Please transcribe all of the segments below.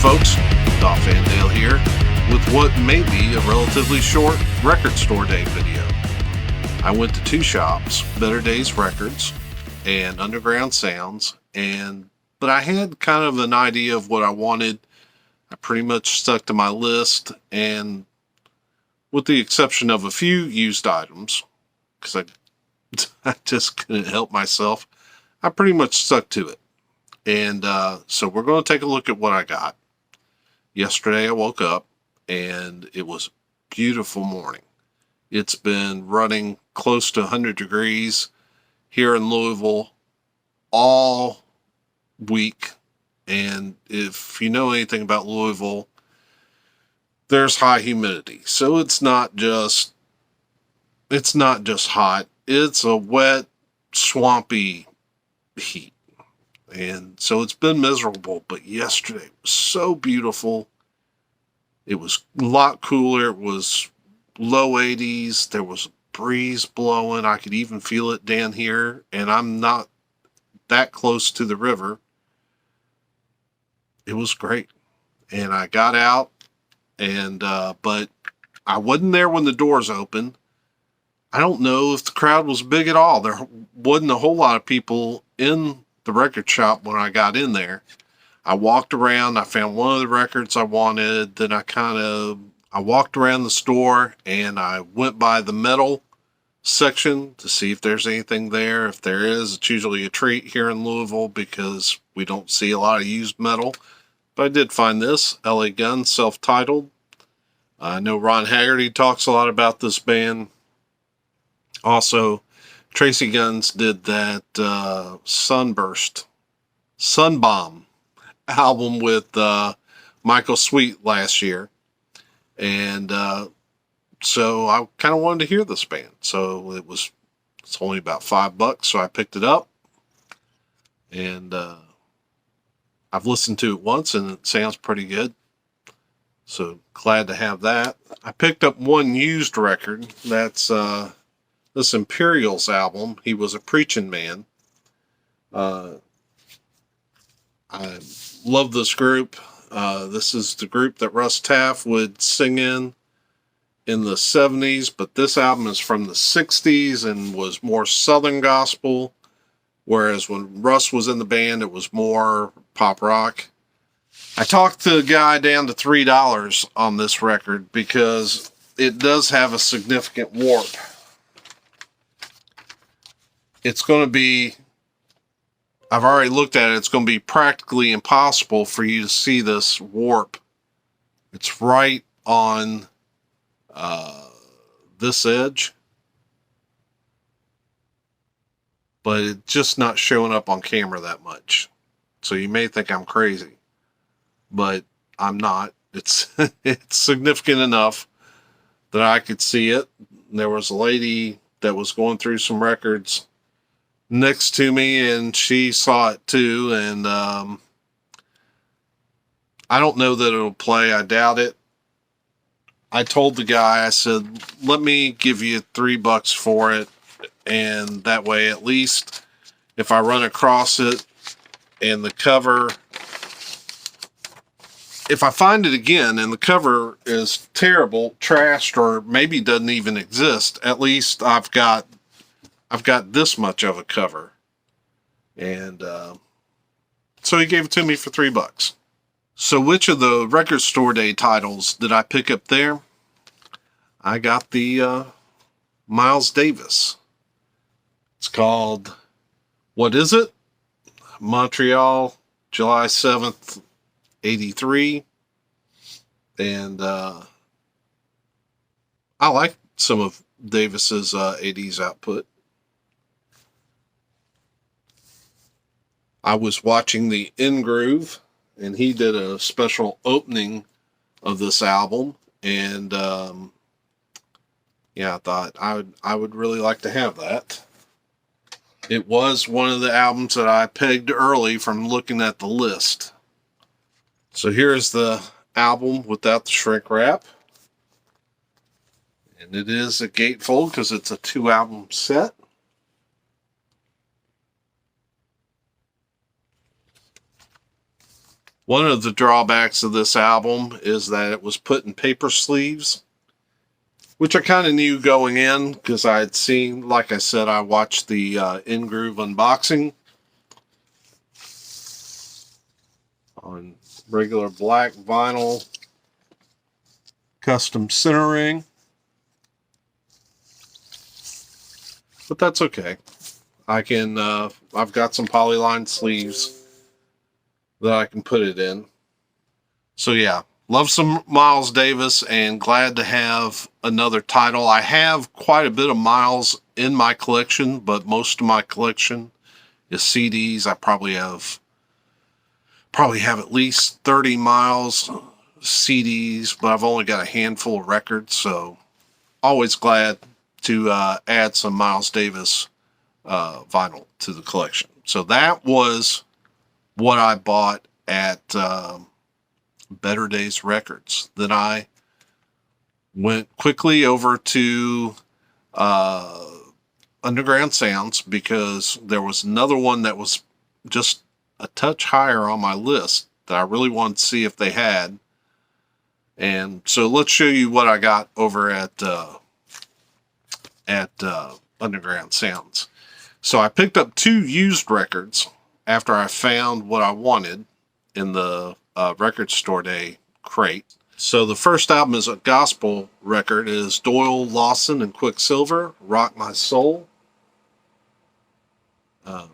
folks, Doc Van Dale here with what may be a relatively short record store day video. I went to two shops, Better Days Records and Underground Sounds, but I had kind of an idea of what I wanted. I pretty much stuck to my list, and with the exception of a few used items, because I just couldn't help myself, I pretty much stuck to it. And so we're going to take a look at what I got. Yesterday I woke up and it was a beautiful morning. It's been running close to 100 degrees here in Louisville all week. And if you know anything about Louisville, there's high humidity. So it's not just hot. It's a wet, swampy heat. And so it's been miserable, but yesterday was so beautiful. It was a lot cooler. It was low 80s. There was a breeze blowing. I could even feel it down here, and I'm not that close to the river. It was great. And I got out, but I wasn't there when the doors opened. I don't know if the crowd was big at all. There wasn't a whole lot of people in the record shop when I got in there. I walked around, I found one of the records I wanted, then I walked around the store and I went by the metal section to see if there's anything there. If there is, it's usually a treat here in Louisville because we don't see a lot of used metal. But I did find this, LA Gun, self-titled. I know Ron Haggerty talks a lot about this band. Also, Tracy Guns did that Sunbomb album with Michael Sweet last year. And so I kind of wanted to hear this band. So it's only about $5, so I picked it up. And I've listened to it once and it sounds pretty good. So glad to have that. I picked up one used record. That's this Imperials album. He was a preaching man. I love this group. This is the group that Russ Taff would sing in the 70s, but this album is from the 60s and was more Southern gospel, whereas when Russ was in the band, it was more pop rock. I talked the guy down to $3 on this record because it does have a significant warp. It's going to be, I've already looked at it, it's going to be practically impossible for you to see this warp. It's right on this edge, but it's just not showing up on camera that much. So you may think I'm crazy, but I'm not. It's significant enough that I could see it. There was a lady that was going through some records next to me and she saw it too, and I don't know that it'll play. I doubt it. I told the guy, I said, let me give you $3 for it, and that way at least if I run across it and the cover, if I find it again and the cover is terrible, trashed, or maybe doesn't even exist, at least I've got this much of a cover. And so he gave it to me for $3. So which of the record store day titles did I pick up there? I got the Miles Davis. It's called, what is it? Montreal, July 7th, 83. And I like some of Davis's 80s output. I was watching the In Groove, and he did a special opening of this album, and yeah, I thought I would really like to have that. It was one of the albums that I pegged early from looking at the list. So here's the album without the shrink wrap, and it is a gatefold because it's a 2-album set. One of the drawbacks of this album is that it was put in paper sleeves, which I kind of knew going in because I had seen, like I said, I watched the In Groove unboxing on regular black vinyl, custom centering, but that's okay. I can, I've got some polyline sleeves that I can put it in. So yeah, love some Miles Davis and glad to have another title. I have quite a bit of Miles in my collection, but most of my collection is CDs. I probably have at least 30 Miles CDs, but I've only got a handful of records, so always glad to add some Miles Davis vinyl to the collection. So that was what I bought at Better Days Records. Then I went quickly over to Underground Sounds because there was another one that was just a touch higher on my list that I really wanted to see if they had. And so let's show you what I got over at Underground Sounds. So I picked up 2 used records after I found what I wanted in the record store day crate. So the first album is a gospel record. It is Doyle, Lawson, and Quicksilver, Rock My Soul. Of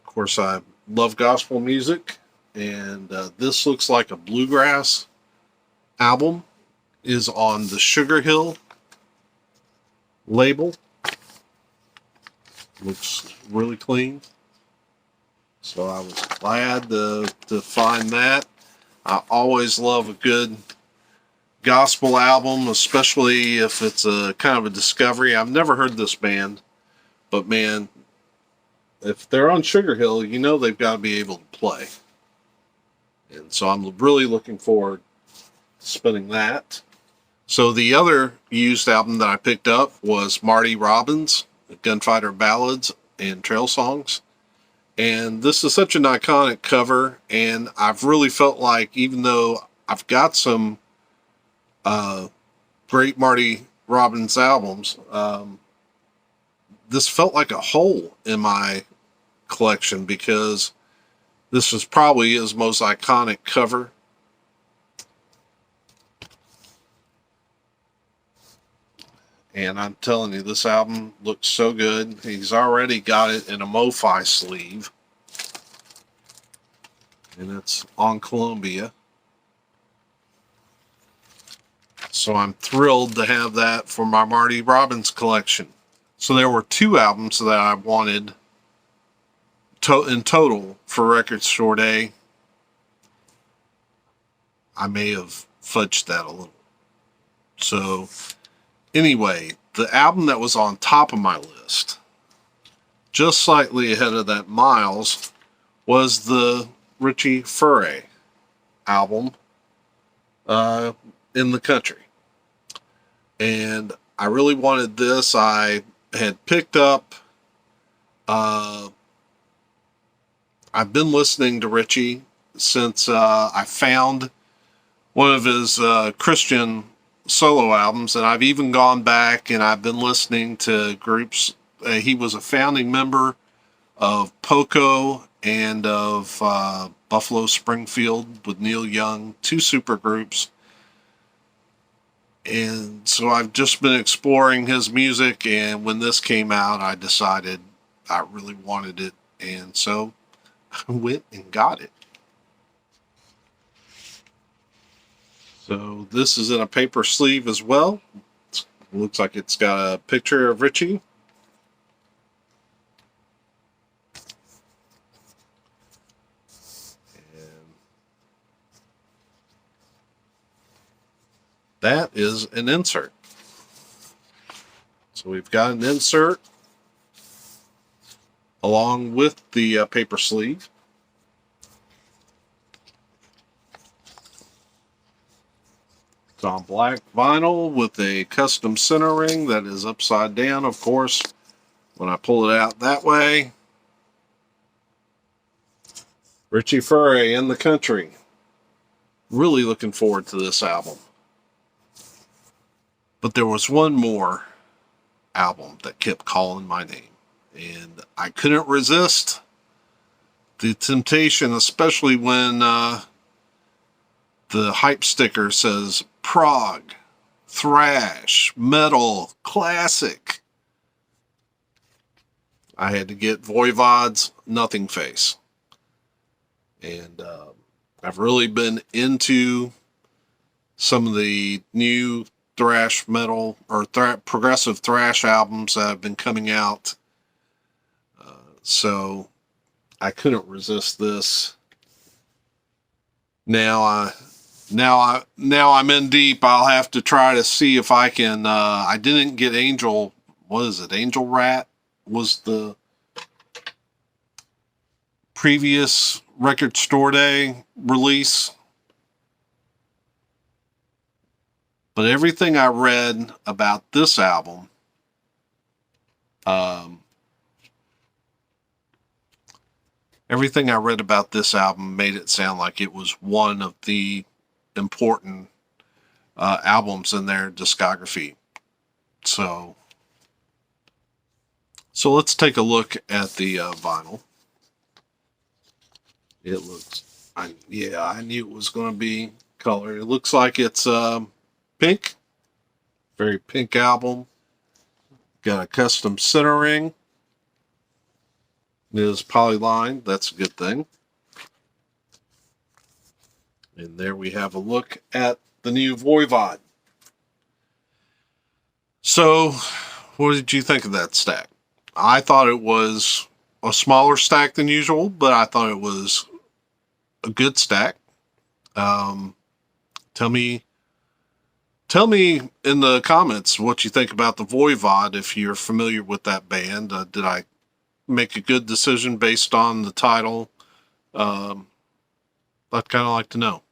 course, I love gospel music, and this looks like a Bluegrass album. Is on the Sugar Hill label. Looks really clean. So I was glad to find that. I always love a good gospel album, especially if it's a kind of a discovery. I've never heard this band, but man, if they're on Sugar Hill, you know they've got to be able to play. And so I'm really looking forward to spinning that. So the other used album that I picked up was Marty Robbins, Gunfighter Ballads and Trail Songs. And this is such an iconic cover, and I've really felt like, even though I've got some great Marty Robbins albums, this felt like a hole in my collection because this was probably his most iconic cover. And I'm telling you, this album looks so good. He's already got it in a MoFi sleeve. And it's on Columbia. So I'm thrilled to have that for my Marty Robbins collection. So there were 2 albums that I wanted in total for Record Store Day. I may have fudged that a little. So anyway, the album that was on top of my list, just slightly ahead of that Miles, was the Richie Furey album, In the Country. And I really wanted this. I had picked up, I've been listening to Richie since I found one of his Christian solo albums, and I've even gone back and I've been listening to groups. He was a founding member of Poco and of Buffalo Springfield with Neil Young, 2 super groups. And so I've just been exploring his music, and when this came out, I decided I really wanted it, and so I went and got it. So this is in a paper sleeve as well. It looks like it's got a picture of Richie. And that is an insert. So we've got an insert along with the paper sleeve. It's on black vinyl with a custom centering that is upside down, of course, when I pull it out that way. Richie Furey, In the Country. Really looking forward to this album. But there was one more album that kept calling my name, and I couldn't resist the temptation, especially when the hype sticker says prog, thrash, metal, classic. I had to get Voivod's Nothing Face. And I've really been into some of the new thrash metal or progressive thrash albums that have been coming out. So I couldn't resist this. Now I'm in deep. I'll have to try to see if I can. I didn't get Angel. What is it? Angel Rat was the previous Record Store Day release. But everything I read about this album, made it sound like it was one of the important albums in their discography. So let's take a look at the vinyl. It looks, I knew it was going to be color. It looks like it's pink, very pink album. Got a custom centering. It is polyline. That's a good thing. And there we have a look at the new Voivod. So, what did you think of that stack? I thought it was a smaller stack than usual, but I thought it was a good stack. Tell me in the comments what you think about the Voivod if you're familiar with that band. Did I make a good decision based on the title? I'd kind of like to know.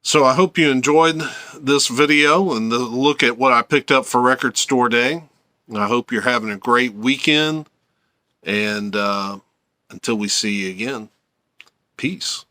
So I hope you enjoyed this video and the look at what I picked up for Record Store Day. I hope you're having a great weekend, and until we see you again, peace.